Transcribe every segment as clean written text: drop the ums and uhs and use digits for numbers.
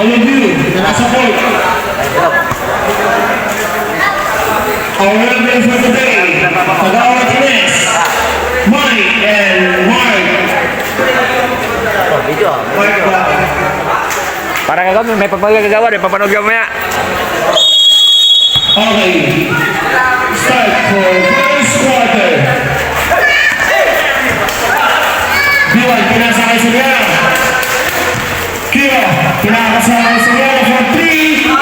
all of you na nasa court. Our referees for today, Tagawat Ines, Mike and Mark. Parang kami may papagagawa, may papanog mo ya. Okay, start for first quarter. Biwan, pinasakay sa niya. Kira, pinakasakay sa niya for 3.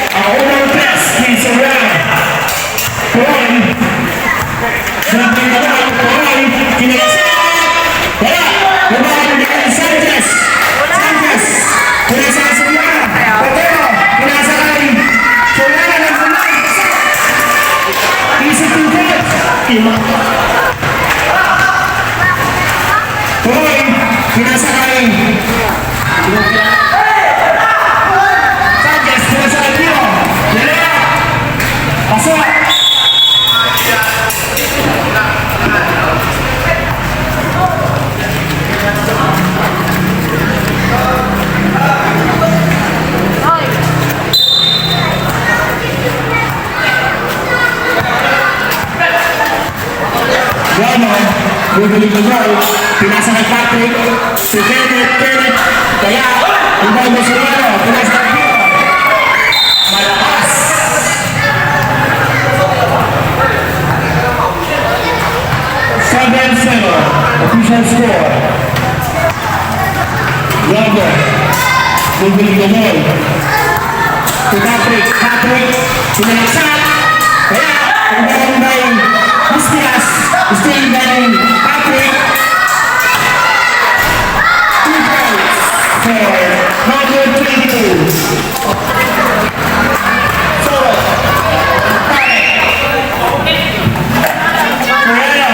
Ang unang press, please around. Tuwan. Samping na naman, Tuwan. Kinakasakay. Wala. Nabahan ni Sanchez. Sanchez. Pinasakay sa niya. Patero. Pinasakay. Solana ng Solana. Isip yung coach. Tuwan. Pinasakay. Sanchez. Pinasakay niyo. Dala. Pasok. Guguling ko goal, pinasa kay Patrick, si Kenneth, kaya, ibang mo si Rero, pinasa kay Pio, malakas. Official score. Bravo, guguling ko goal, si Patrick, pinaksak, kaya, ibang mo Mistias, still getting Patrick. 2 points for number 22. So, Ferreira.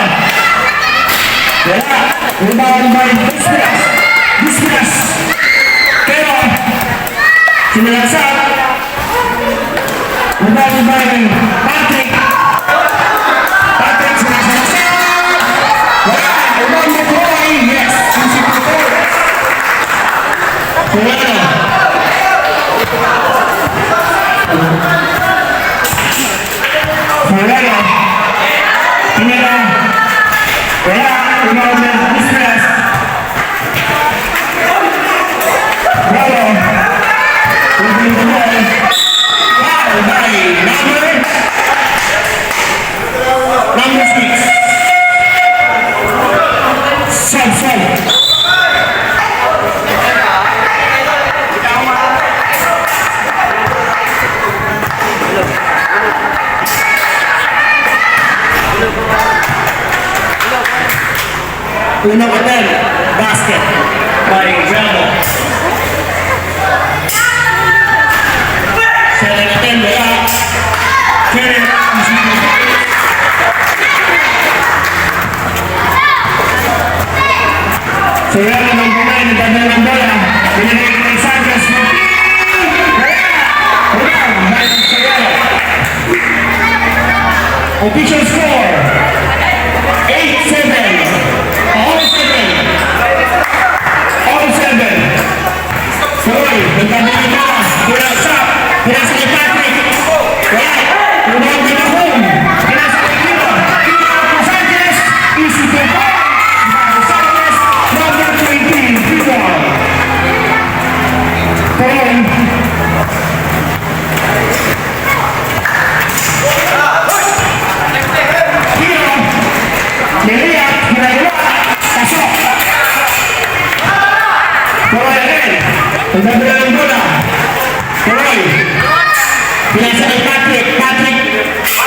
Rebound by Mistias. Pero, sinalagsak. Rebound by Patrick. Unang attempt, basket by Brgy. Second attempt, wala. Kenneth, Ferreira ng Baybay, nagdadala ng bola. Pinagay kay Sanchez. Official score, 8-7. All seven. Sorry, nagkabili ka. Pinasap. Pinasa kay Patrick. Wala. Unang pinahon. Pinasa kay Kiro. Kiro Sanchez. Easy to ball. Sanchez. Number 20. Kiro. Point. Kiro. Niliyak. Hinayuan. Pasok! Tuloy again! Pagdadala ng bola! Tuloy! Pinasa kay Patrick!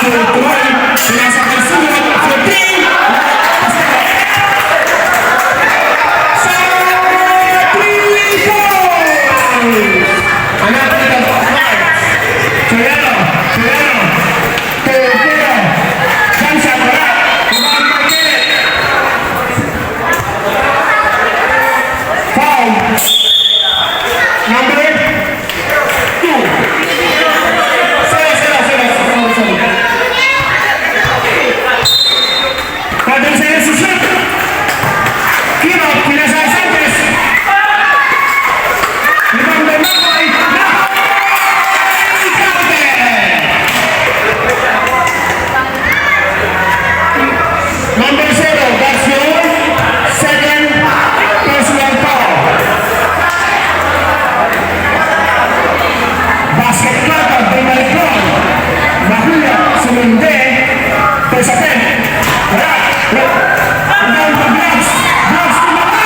Tuloy! Pinasa kay Sulot! For 3! Sa 3 points! Another ito! Ferreira! Jansan! Wala! Number Number 0, that's your second personal foul. Basket cutter, Binmaley Club. Mahula, sumindi. First attempt. Wala. And down to gloves. Gloves to Mahula.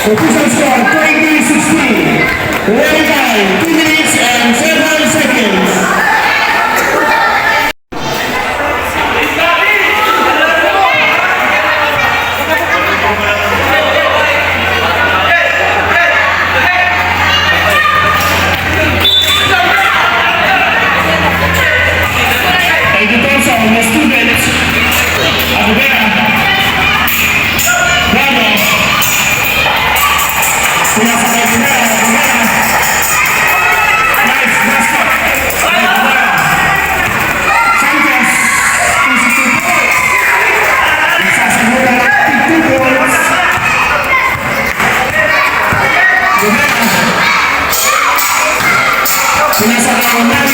Official score 2016. Running time 2 minutes and 7 seconds. mga students. Aguilera. Bravo. Pinasakay Aguilera. Nice, basket. Aguilera. Sanchez. 264. Nagsasagura ng 52 points. Aguilera. Pinasakay ng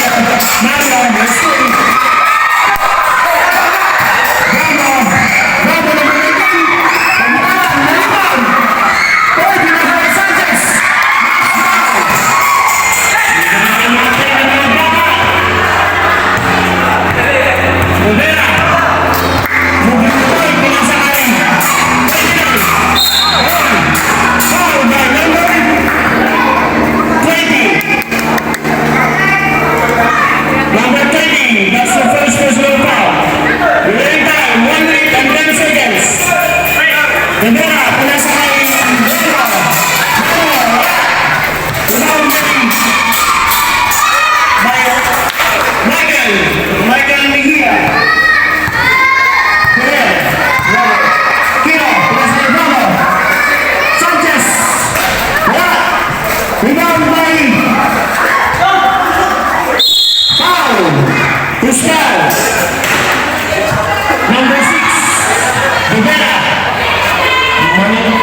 Mario.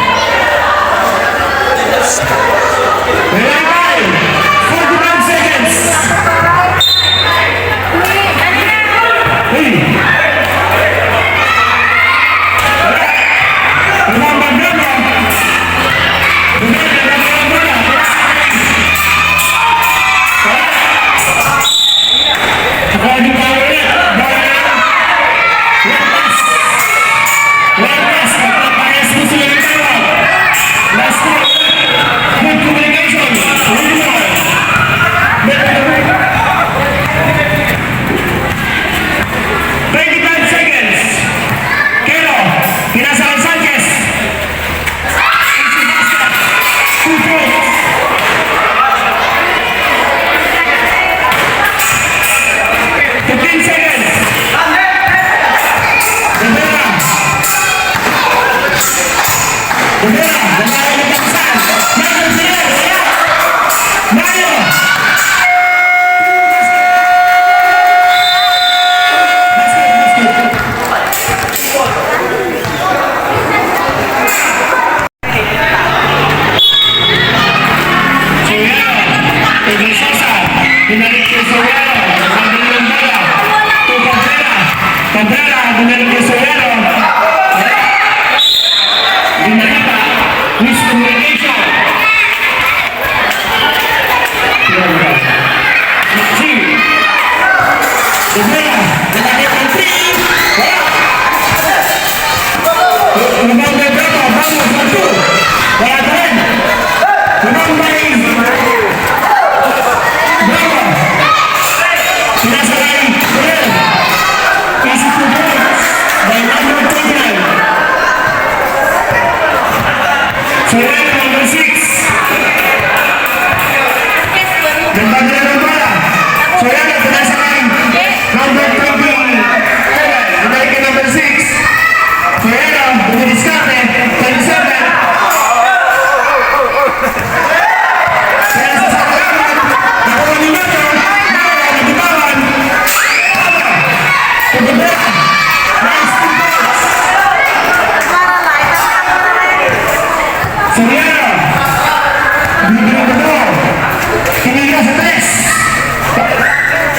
Let's go.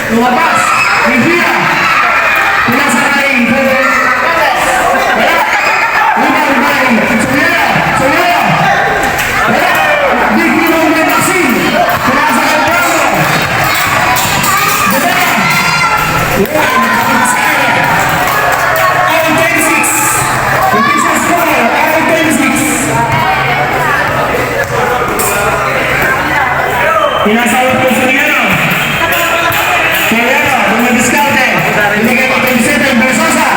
Lumabas, Rivia, pinasakay, Pinasawit ko sa Riano. Riano, dumidiskarte. Binigay ko 27, Bersosa.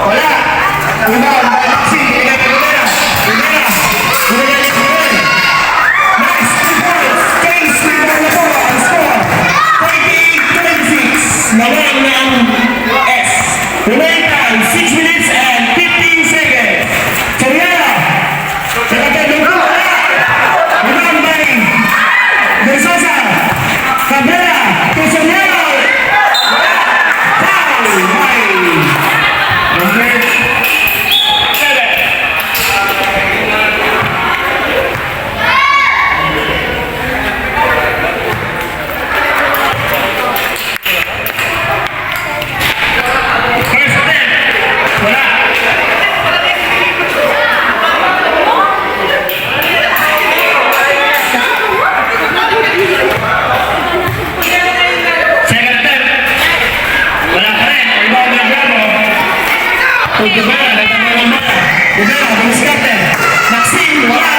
Wala. Rebound, Maxi, binigay ko Rivera. Rivera, binigay ko Rivera. Nice, 3 points. Case, Rivera na po ang score. 30-26. Nawal na ng S. Remaining time, 6 minutes and 15 seconds. Soriano. Sakatay ng wala. Rebound by Versosa. Cabrera to Soriano. Foul by number 7. First attempt. Wala. Second attempt. Wala pa rin. Rebound ng Bravo. Gubera, nagtama ng bola. Gubera, bumiskarte. Maxine, wala.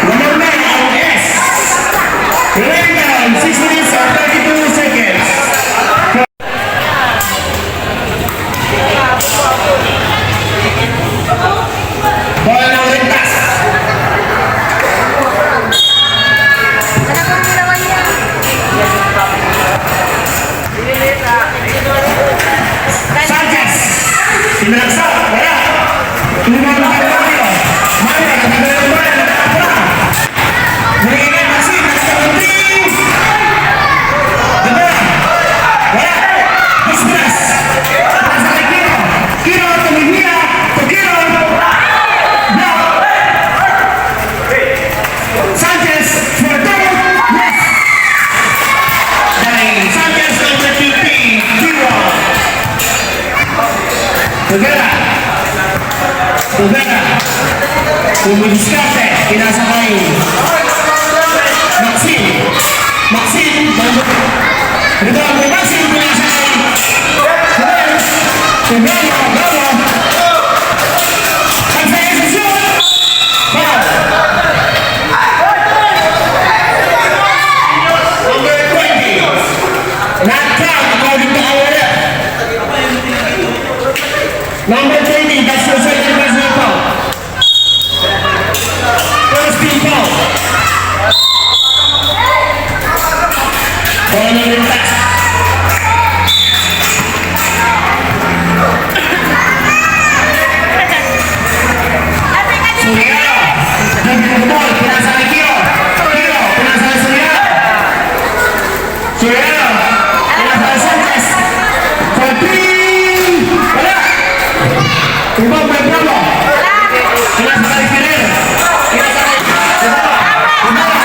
Number 9 ang S. Remaining time, 6 minutes and 32 seconds. Bola ng Rentas. Sanchez. Sinaksak. Wala. Tumawag ng Mario. Mario, nagdadala ng bola. Nakakapura. Nagiging Maxine. Nagdadala ng three. Gubera. Wala. Dismas. Nasa kay Kiro. Kiro, tumihia. To Kiro. Block. Sanchez for two. Yes. Dahil Sanchez number 15. Kiro. Gubera. Gubera. Bumidiskarte. Pinasakay. Maxine. Maxine. Rebound by Maxine. Pinasakay. Gubera. Bravo. Advanced. Foul. Number 20. Not count according to our rep. Number 20, that's your second personal foul. First team foul. Bola ng Rentas. Soriano. Dagdag ng ball, pinasa kay Kiro. Kiro, pinasa kay Soriano. Soriano, pinasa kay Sanchez. For three. Wala. Rebound by Bravo. Pinasa kay Ferrer. Pinasa kay Gubera. Gubera.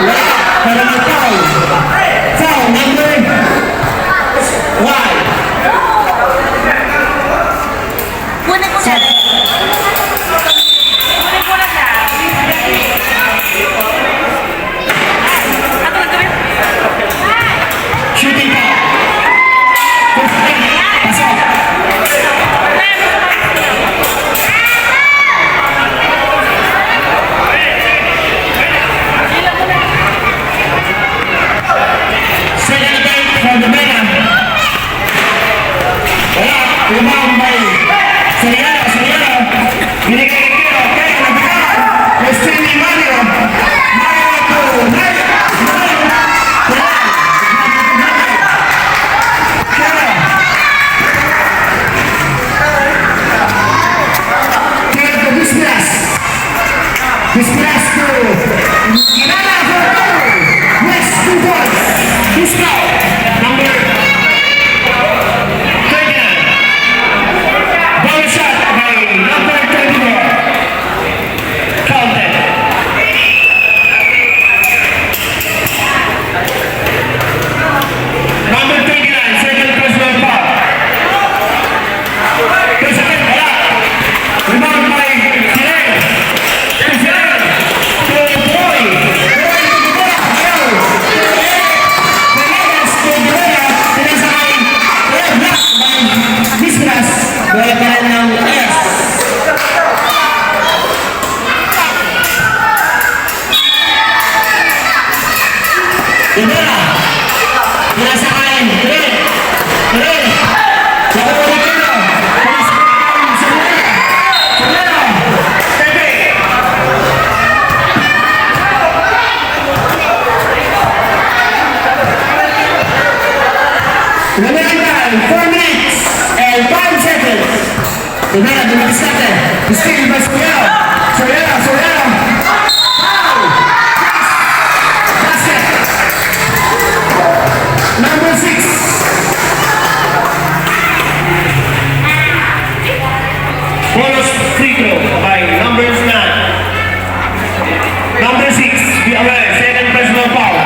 Wala. Para ng foul. Foul number 1. Kunin ko na. Kunin ko na siya. Ano gagawin? Shooting foul. Pasok. Second attempt for the Mega. Wala. Rebound by Soriano. Soriano. Binigay kay Kiro. Kaya nabigaw. Question ni Mario. Mario to Mario. Wala. Kiro. Kiro to Bismiras. Bismiras to Kinana for two. West 2 points. Bismiras. Number 39. Ball shot by number 24. Counted. Number 29, second personal foul. First attempt, wala. Rebound by Ferrer. To Ferrer. To Boy. Boy to Gubera. Ayaw. Fernandez to Gubera. Pinasakay. Wala. Block by Bismiras. Wala pa rin ng S. Steal by Soyera. Soyera. Foul. Basket. Number 6. Bonus free throw by numbers 9. Number 6, be aware, second personal foul.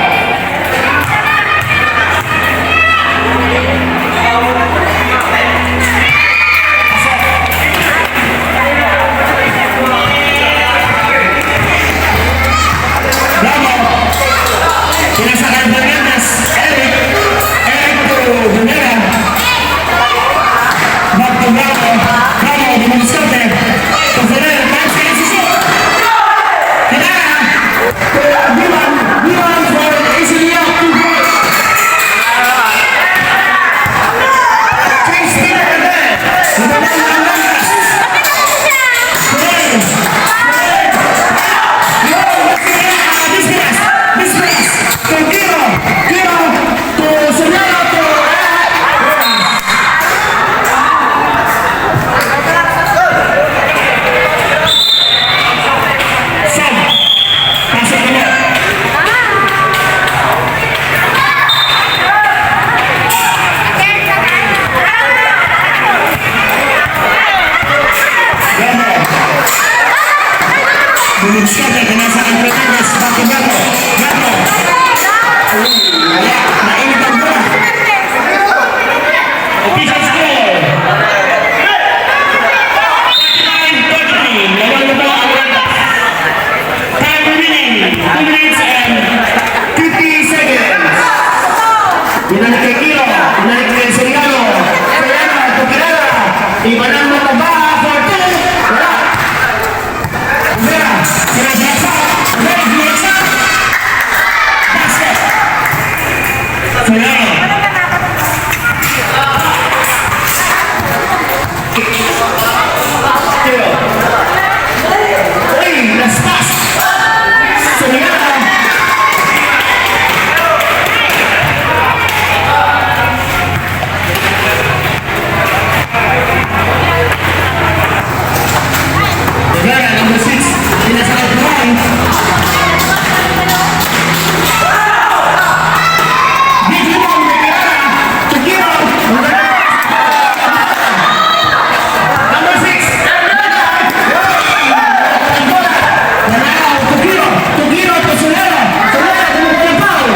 Bravo! Pinasakay by Rentas, Eric to Binmaley. Back to Bravo, Dimanscote, to Ferrer, time to shoot. Kinara, to Biman for ACDA, 2 points. Change speed again. This pass, to Kiro, to Soyera, to Sam, pass it to him. Dimanscote, pinasakay by Rentas, back to Bravo. Wala, mainit ang bola. Official score. 39-33. Nawal na bola ang Rentas. Time remaining, 2 minutes and 50 seconds. Binalik kay Kiro, binalik kay Soriano. Soriano, Tukirala. Ibanan mo na ba? For 2. Wala. Vera, Serasa, Rentas. Basket. Soriano. Kiro. Uy, last pass. Soriano. Vera, number 6. Pinasakay by Big Limon, Tukirala. To Kiro. Number 6. Tukiro to Soyera. Soyera to foul.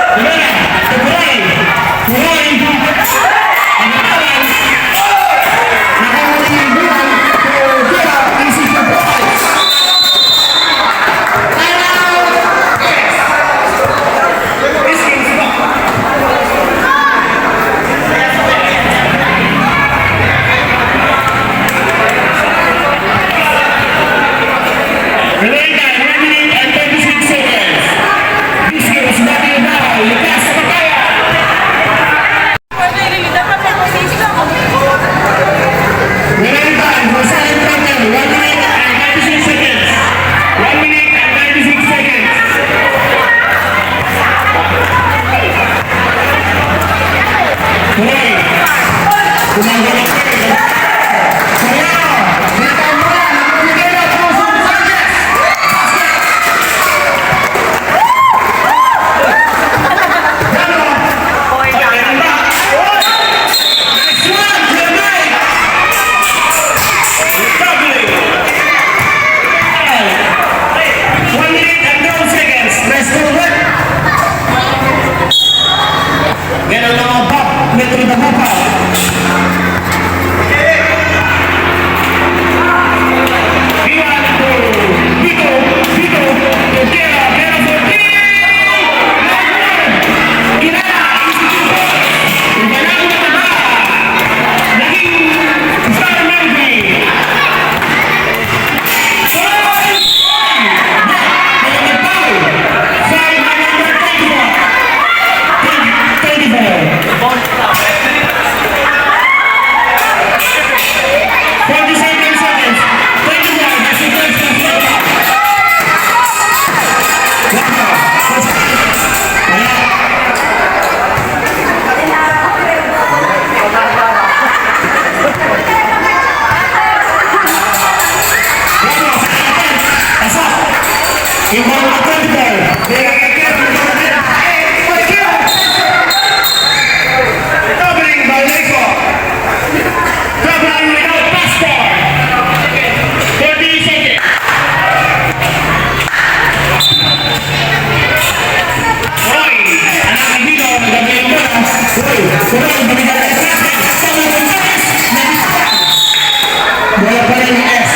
Soyera to Brgy. Nakahuli yung buwan to Kiro. Easy for points. Time out. This game's back. Remaining time, 1 minute and 36 seconds. This game is brought to you by Lopez Papaya. Remaining time for second quarter, 1 minute and 36 seconds. 1 minute and 36 seconds. Tuloy. Gumagawa ko. Sayano. Natang bola. Nagbigay na po sa Sanchez. Bravo. Pagkakanda. Nice one. Baybay. Recovery. 1 minute and 12 seconds. Rest over. Ganun lang ang pop. Metro na pop. Inbound na 24. They are careful for the net. Doubling by Leco. Doubling without passport. 30 seconds. Roy, anak ni Dino, nagdabli yung bola. Roy, bumigay na yung traffic. Tama ng Lopez. Bola pa rin yung S.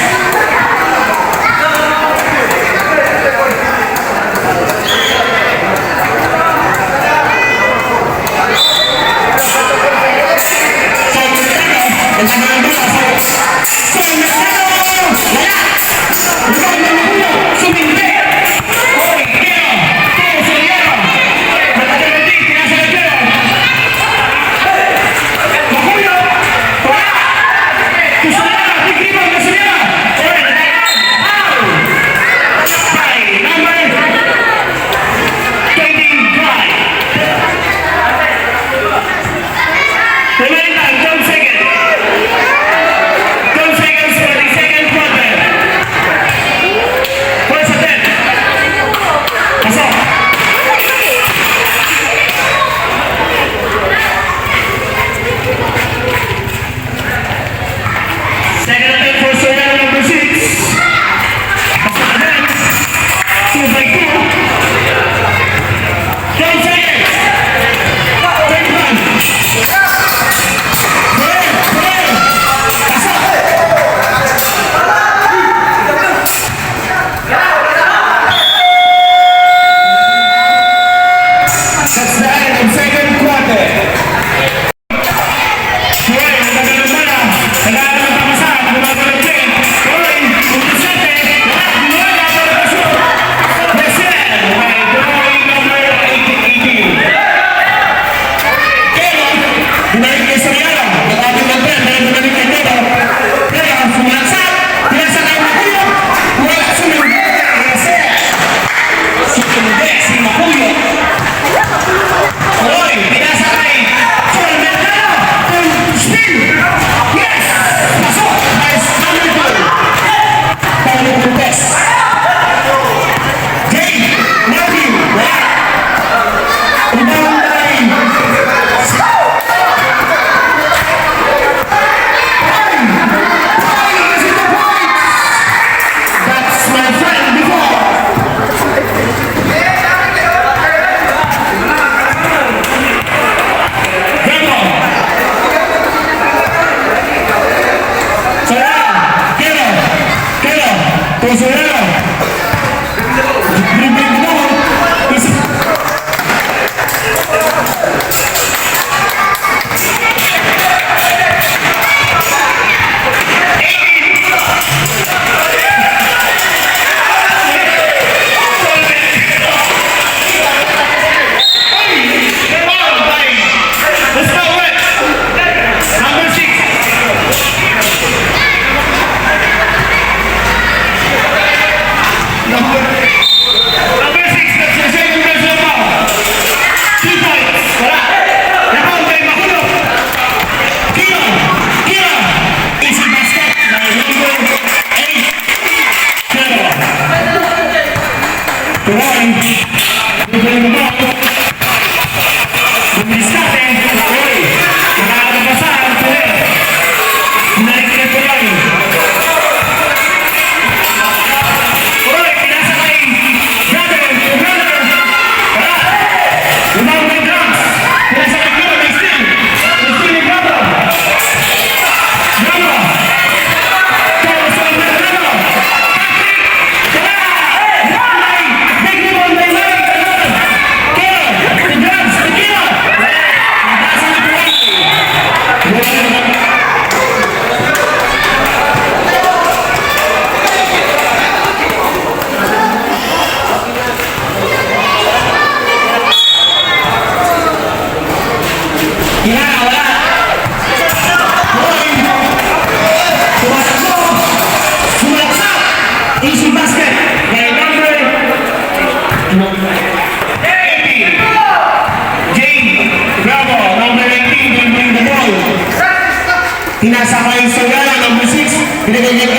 Tinasakay sa gala, number 6, pinagay niya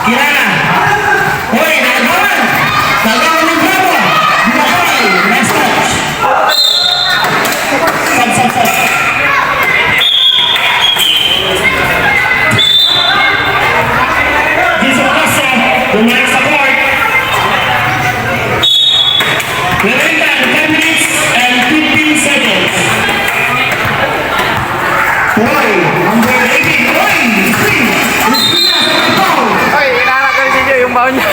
Kirana. Hoy, nagawan! Tuloy, number 18. Tuloy, spin. Spin na sa mga foul. Oy, inaanap ko rin niyo yung baon niya.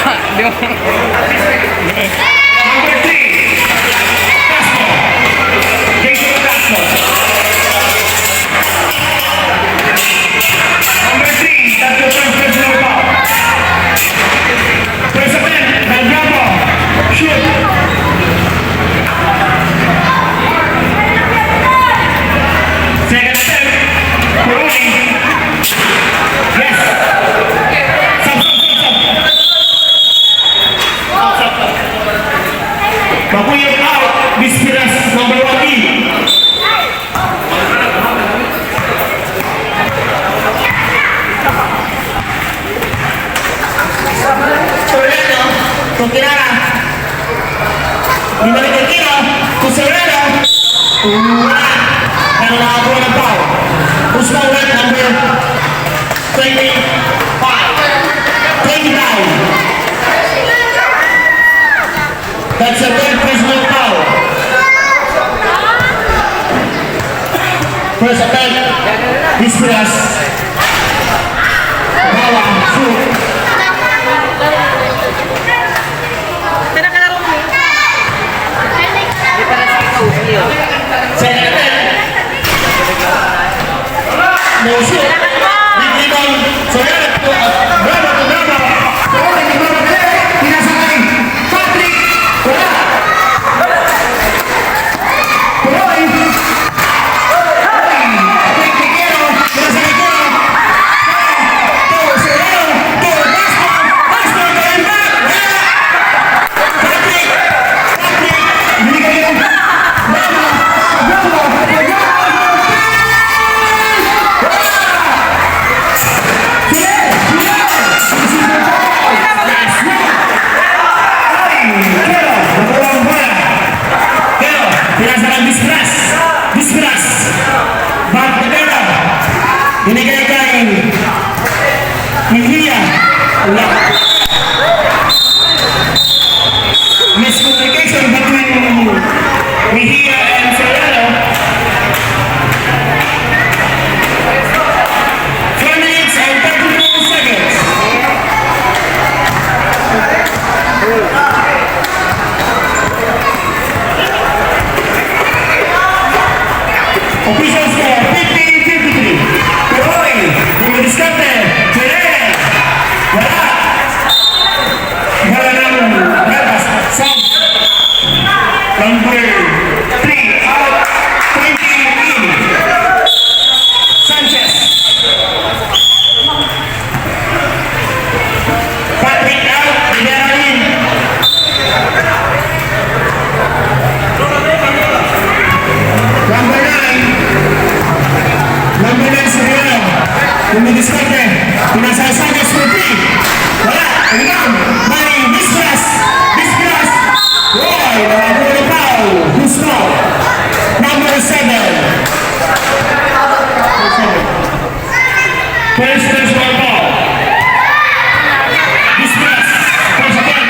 Number 3. Castro. Jason Castro. Number 3, tatlo first personal foul. First offense, Belgrano. Shoot. Second attempt, Kuruni. Yes. Stop. Bakuyog out, Bispiras, number 1 E. Solano, Tukirara. Di balik ke kilo, Kusolano. Wala. Ang nakakuha ng foul. Usman Red, number 25. 29. That's a third personal foul. First attempt, Bispiras. Bawa, shoot. Pinakalaro mo. Second attempt. No shoot. Big rebound. Solano. Bravo. Solano, bravo. Pinasakay. Patrick. Wala. Tuloy. Patrick Piquero. Pinasakay ko. Solano. Castro. Going back. Wala. Patrick. Binigay yung Bravo. Pinasakan Bispiras. Back to Pedro. Binigay kay Mejia. Wala. Miscommunication between Mejia and Solano. 4 minutes and 32 seconds. Official score 50-53. Tuloy. Yung diskarte. Ferrer. Wala. Wala ng Rentas. Sub. Number 3 out. 20 in. Sanchez. Patrick out. Rivera in. Number 9 Sereno. Dumidiskarte. Pinasal Sanchez for 3. Wala. Rebound. May Bispiras. Roy. Nakakuha ng foul. Who's foul? Number 7. First personal foul. Bispiras. First attempt.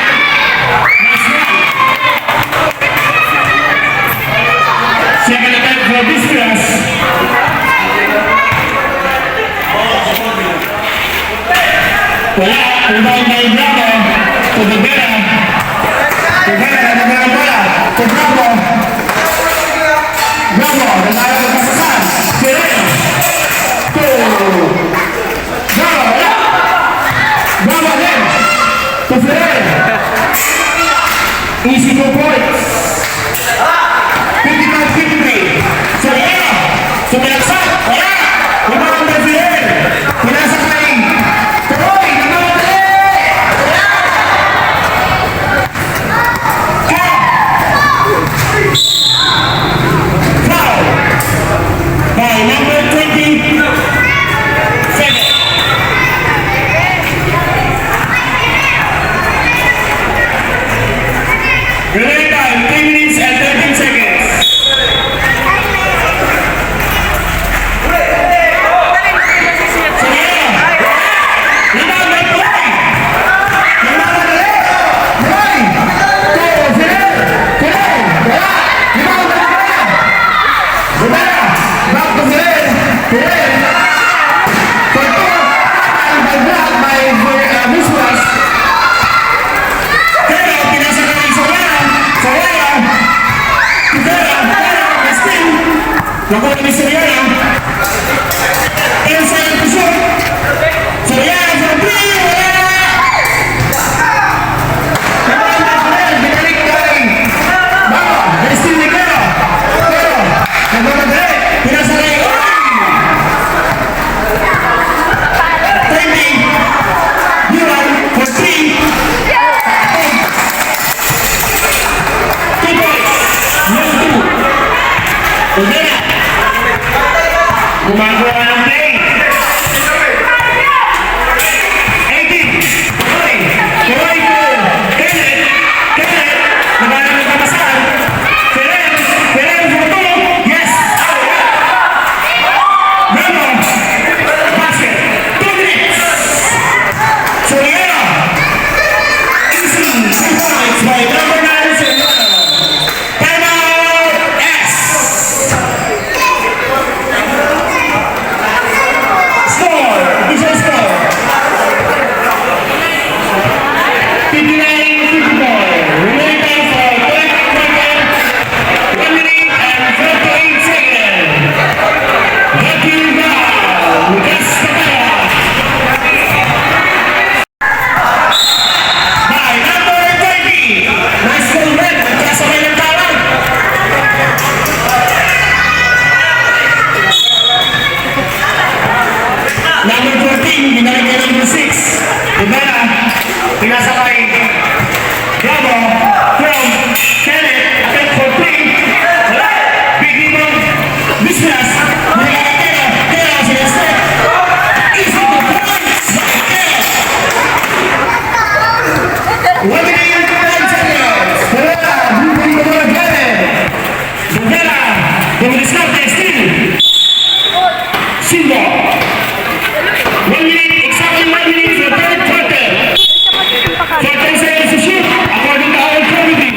Nice run. Second attempt for Bispiras. Wala. Rebound by Bravo. To Rivera. Nagkaroon bola. To Bravo. Nagkaroon ng kasasan. Ferrer. To Bravo. Wala. Bravo again. To Ferrer. Easy 2 points. 55-53. Solano. Sumalaksak. Wala. Rebound by Ferrer. Pinasok na rin. Tuloy. Nagkaroon. 14, binalik niya number 6. Rivera, pinasakay. Bravo, from Kenneth, attempt for 3. Wala, big rebound, business. Kaya sila step. Easy to points. One minute, 5 seconds. Rivera, moving the ball again. Rivera, from the start, still. Silva. 1 minute, exactly 1 minute for the third quarter. 14 seconds to shoot, according to our committee.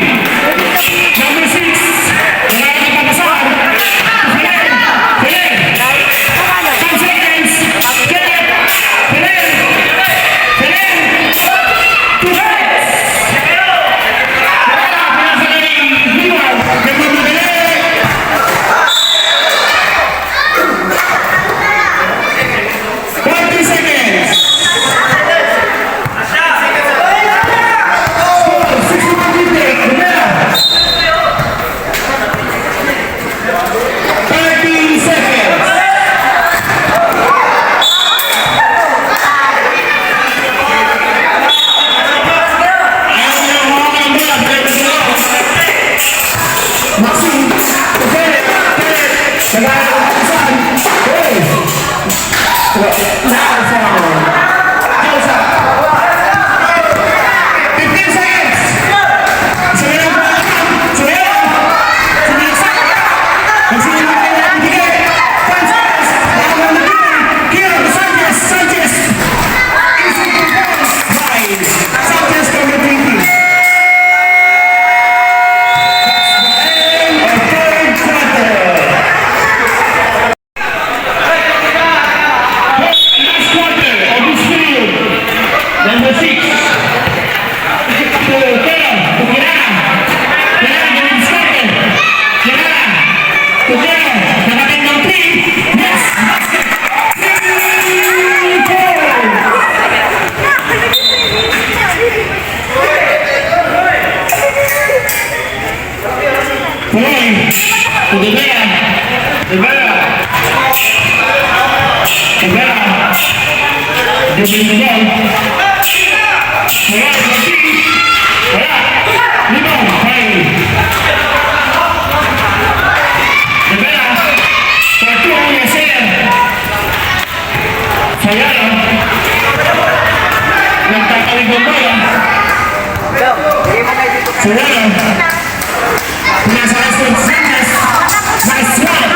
Number 6, wala na papasahan. Pelen, 10 seconds. Kenneth, Pelen, 2 heads. Wala, pinasakay, Liwan, nagmamadali. 40 seconds. Score, 61-50. Rivera. 30 seconds. Ayaw niya hawakan ang bola, pero Maxim, Kenneth, nag-aaral ang kapisan. Hey! Now foul. Close up. 15 seconds. Sumayaw po lang. Sumayaw. Sumayaw. Magsisimula kayo na ibigay. 5 seconds. Bawal na bigay. Kill. Sanchez. Easy to points. 5. Sanchez number 20. That's the end of third quarter. Last quarter of this period. Number 6. To Kirana. Ganun discarded. Kirana. To Kirana. Nakating ng 3. Yes! Basket! 3-4. Tuloy. To Rivera. Rivera. Dribbling the ball. Wala, Martin. Wala. Rebound. Fine. Rivera. For 2 on your set. Sayara. Nagtatalig ng bola. Sayara. Pinasa Aston Sanchez. Nice one.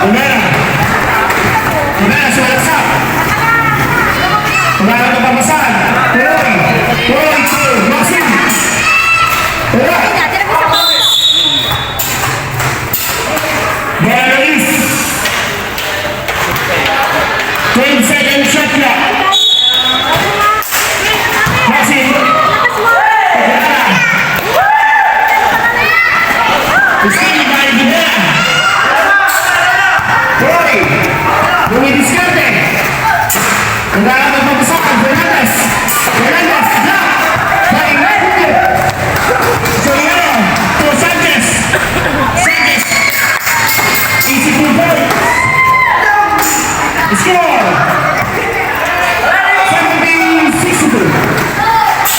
Rivera. Rivera, suwalas up. Wala na napapasan. Tuloy. Maxim. Wala. Bola release. 12-second shot clock. Maxim. Wala. Still by Rivera. Tuloy. Dumidiskarte. Wala na napapasan. Rentas. Block. By Rentas. Soliano. To Sanchez. Easy to ball. Score. 17-62.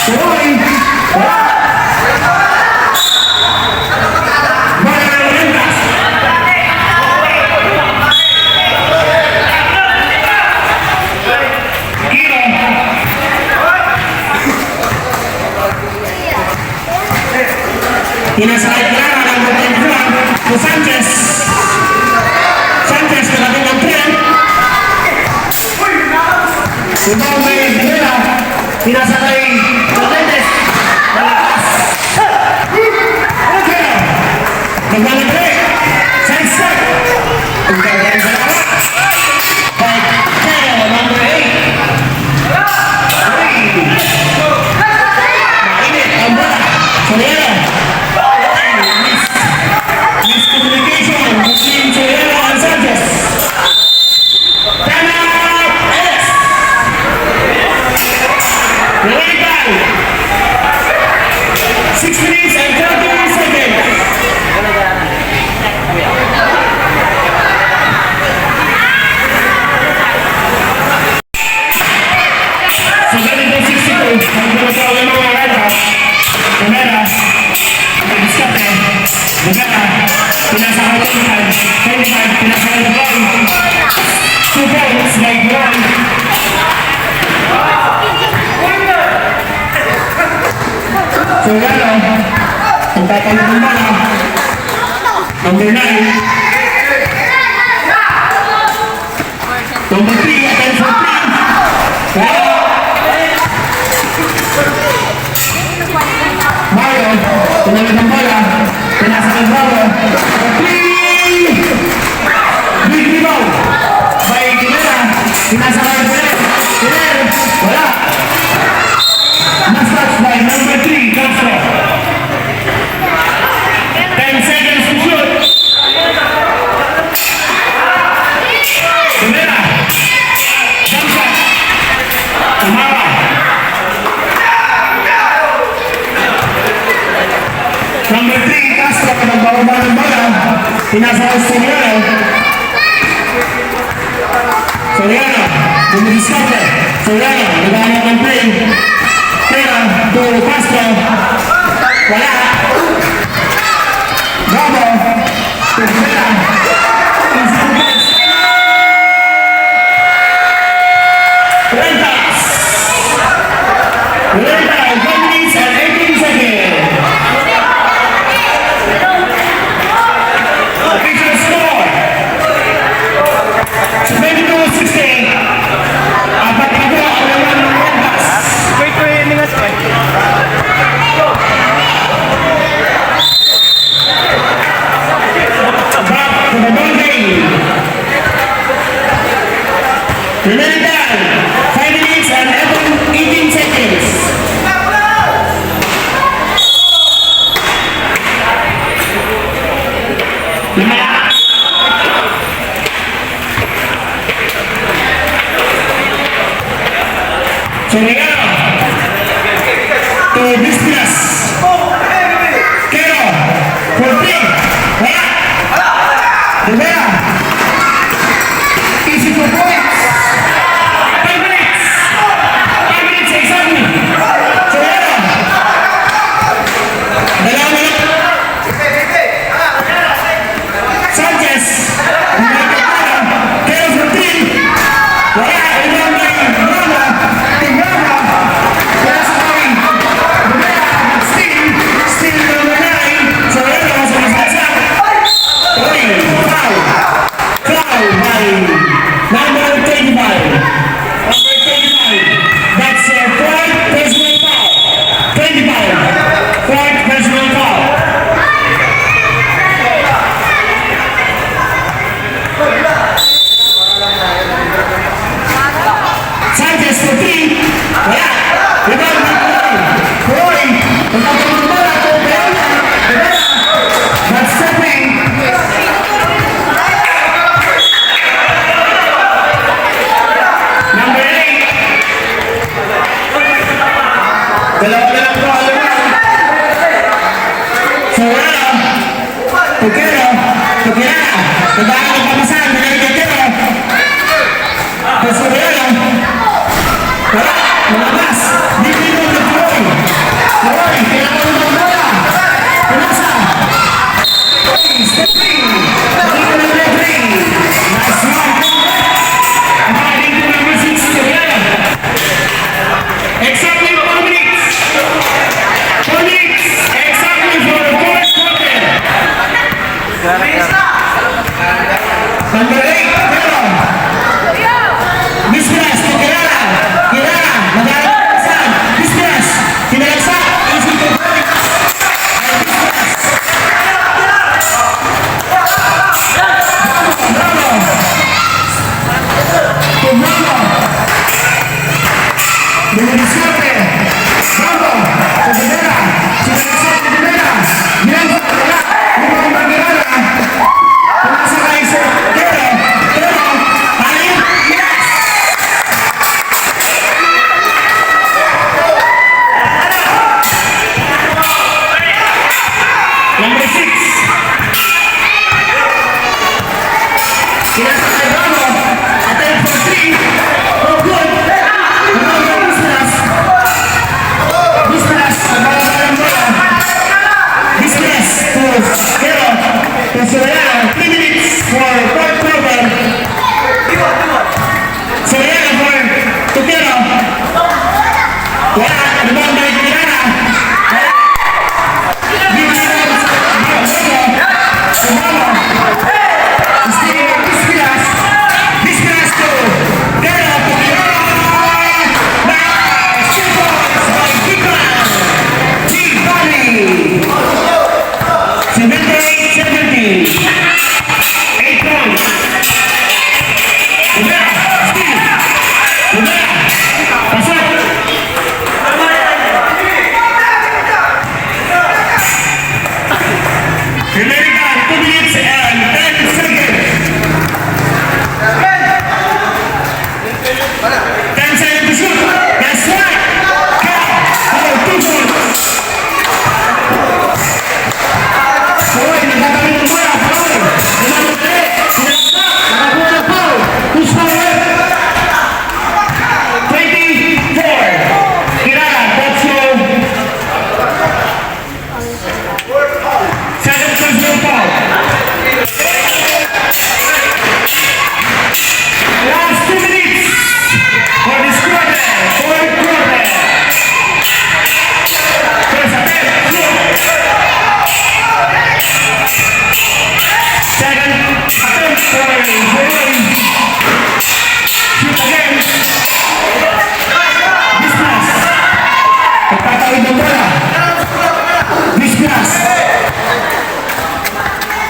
Tuloy. Bola ng Rentas. Kiro. Pinasakay Clara ng Hotel Club to Sanchez. Sanchez nakating ng 3. Ibang may Rivera. Pinasakay Lopez. Malakas. Kiro. Naglalagay. Side step. Ang ganda ng dalawa. By Kiro, number 8. Mainit ang bola. Soliano. Miscommunication between Soliano and Sanchez. Time out. Yes. Pinasakay 25, pinasakay Roy. 2 points by Roy. Soriano, ang tatalo ng bala. Number 9. Number 3, attention 3. Mario, tinalo ng bala. Pinasakay Bravo. 3! Big rebound by Ginera. Pinasakay Ginera. Wala. Last touch by number 3, Castro. 10 seconds to shoot. Ginera. Jump shot. Tamara. Number 3, Castro. Nagbababa ng bala. Pinasakay Soriano. Soriano. Dumidiskarte. Soriano. Naghahanap ng play. Pera to Castro. Wala. Bravo. To Pera. Rentas. Rentas. 1 minute and 18 seconds. Official score. 22-16. Apat na ko ang naman ng Rentas. Wait, ini nga sa Back to the ball game. Remaining time, 5 minutes and 18 seconds. Lima. Soriano. To Dismas. Kero. 14. Wala. Rivera. Easy for points. 5 minutes. 5 minutes exactly. Soriano. Dalawang minute. Sanchez. Kero 14. Wala. Ilang by Rama. Tigrama. Kaya sa kawin. Rivera. Still number 9. Soriano sa masasa. Oy, foul. Foul by number 25. Number 25. That's a fourth personal foul. 25. Fourth personal foul. Sanchez 14. Wala. Rebound by Roy. Pagkakabang bola to Rivera. That's stepping. Number 8. Dalawa na lang po ang laman. Soriano. Tukero. Tukera. Nagdaan ng pamasan. Nagaling Tukero. To Soriano. Wala. Lumabas. Bibili mo ng Roy. Roy. Kailangan mo ng bola. Pinasa. Roy. Stepping. Dito ng referee. Last one. According to number 6, Soriano. Exactly 4 minutes. 4 minutes. Exactly for the fourth quarter. Number 8, Pero. Dismas, Kirara. Kirara. Naglalagpasan. Dismas. Kinalagsak. Easy to point. Bravo. To Bravo. Dumidiskarte. Bravo. To Rivera. Kinalagsak to Rivera. Ginalagsak. Wala. Lumang bang Kirara. Pumasa kay Sir Pero. Pero. Ayun. Yes. Number 6. Kinasa kay Bravo. Attempt for 3.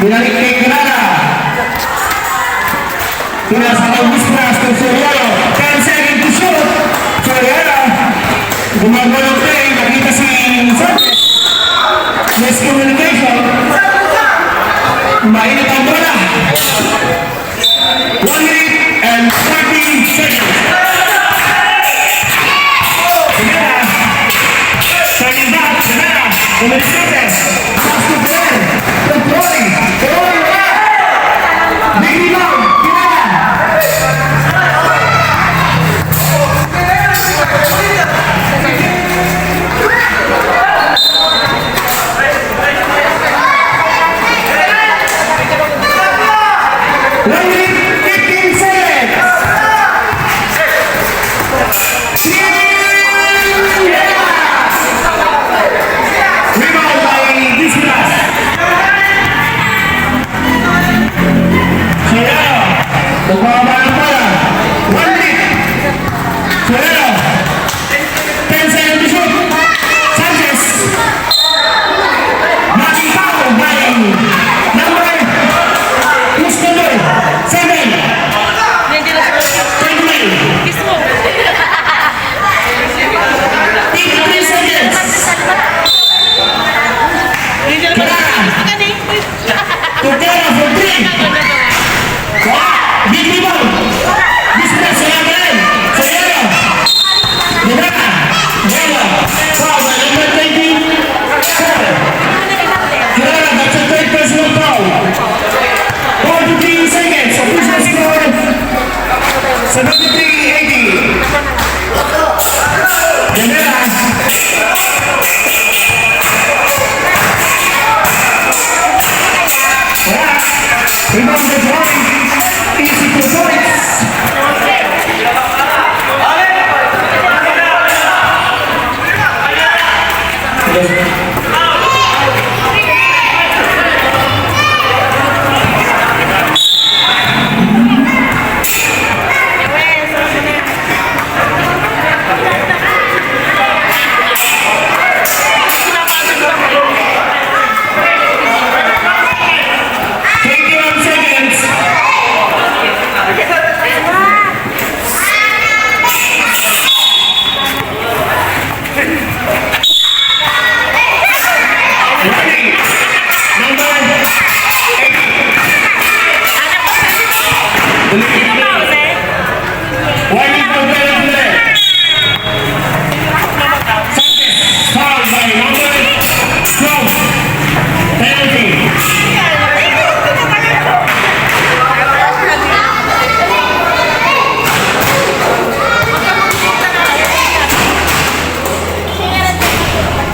Binalik kay Clara. Pinasakang dispass to Soriano. 10 seconds to shoot. Soriano. Gumagawa ng play. Nakita si Sanchez. Miscommunication. Mainit ang bola. 1 minute and 30 seconds. Pinara. Turning back. Pinara. Umalis Lopez. Pass to Pinara. Controlling. Big rebound. Pinara.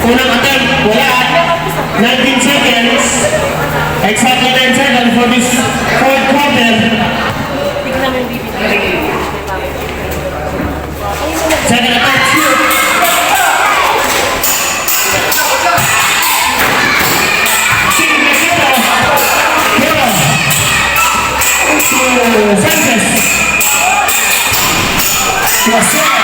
Unang attempt, wala. 19 seconds. Exactly 9 seconds for this fourth quarter. Second attempt, shoot. Sanchez.